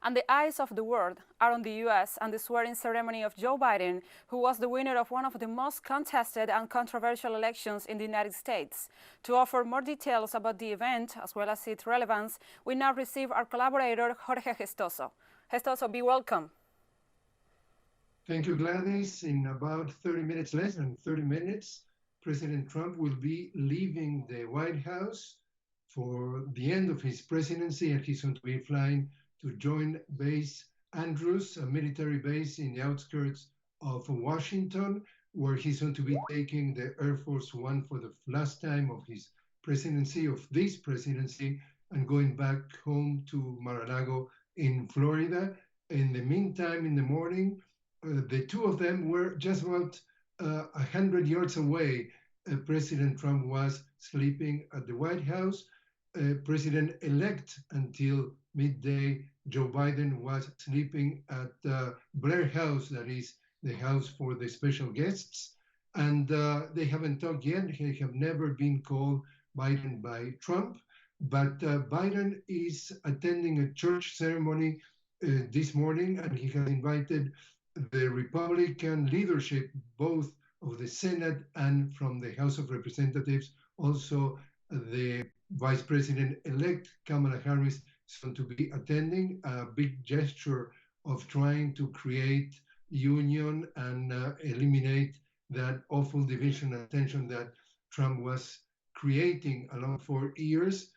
And the eyes of the world are on the U.S. and the swearing ceremony of Joe Biden, who was the winner of one of the most contested and controversial elections in the United States. To offer more details about the event, as well as its relevance, we now receive our collaborator, Jorge Gestoso. Gestoso, be welcome. Thank you, Gladys. In about 30 minutes, less than 30 minutes, President Trump will be leaving the White House for the end of his presidency, and he's going to be flying to join Base Andrews, a military base in the outskirts of Washington, where he's going to be taking the Air Force One for the last time of his presidency, of this presidency, and going back home to Mar-a-Lago in Florida. In the meantime, in the morning, the two of them were just about 100 yards away. President Trump was sleeping at the White House. President-elect until midday, Joe Biden was sleeping at Blair House, that is the house for the special guests. And they haven't talked yet. They have never been called Biden by Trump. But Biden is attending a church ceremony this morning, and he has invited the Republican leadership, both of the Senate and from the House of Representatives. Also, the Vice President-elect Kamala Harris is going to be attending, a big gesture of trying to create union and eliminate that awful division and tension that Trump was creating along 4 years.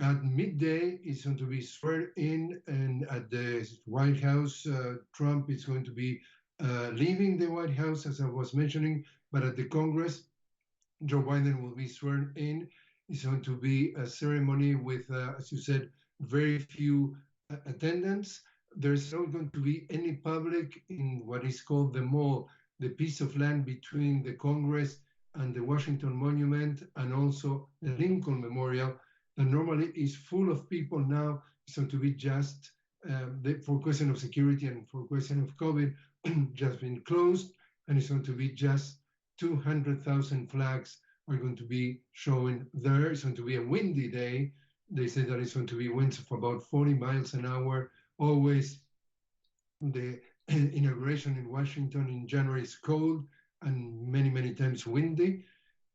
At midday, he's going to be sworn in, and at the White House, Trump is going to be leaving the White House, as I was mentioning, but at the Congress, Joe Biden will be sworn in. It's going to be a ceremony with, as you said, very few attendants. There's not going to be any public in what is called the Mall, the piece of land between the Congress and the Washington Monument, and also the Lincoln Memorial, that normally is full of people. Now it's going to be just, for question of security and for question of COVID, just been closed, and it's going to be just 200,000 flags are going to be showing there. It's going to be a windy day. They say that it's going to be winds of about 40 miles an hour. Always the inauguration in Washington in January is cold and many, many times windy.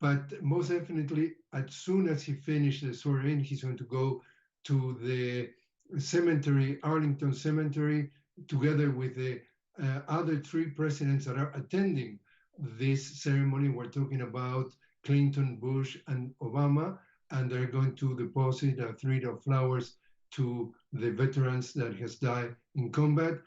But most definitely, as soon as he finished the swearing, he's going to go to the cemetery, Arlington Cemetery, together with the other three presidents that are attending this ceremony. We're talking about Clinton, Bush, and Obama, and they're going to deposit a wreath of flowers to the veterans that has died in combat.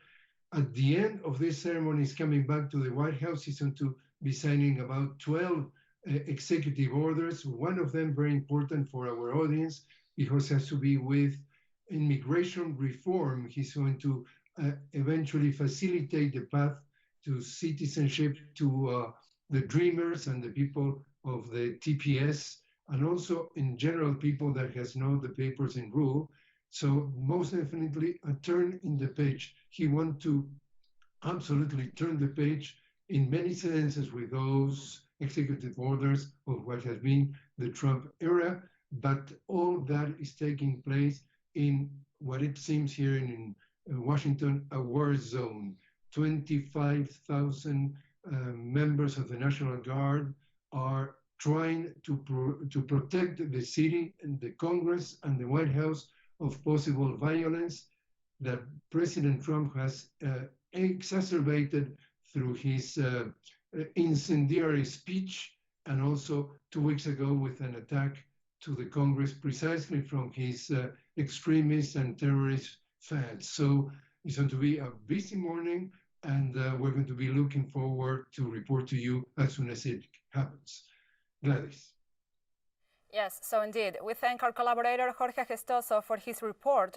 At the end of this ceremony, he's coming back to the White House. He's going to be signing about 12 executive orders. One of them very important for our audience because it has to be with immigration reform. He's going to eventually facilitate the path to citizenship to the dreamers and the people of the TPS, and also in general people that has known the papers in rule. So most definitely a turn in the page. He wants to absolutely turn the page in many senses with those executive orders of what has been the Trump era, but all that is taking place in what it seems here in Washington, a war zone. 25,000 members of the National Guard are trying to protect the city and the Congress and the White House of possible violence that President Trump has exacerbated through his incendiary speech, and also 2 weeks ago with an attack to the Congress precisely from his extremist and terrorist fans. So it's going to be a busy morning, and we're going to be looking forward to report to you as soon as it happens. Gladys. Yes, so indeed. We thank our collaborator Jorge Gestoso for his report.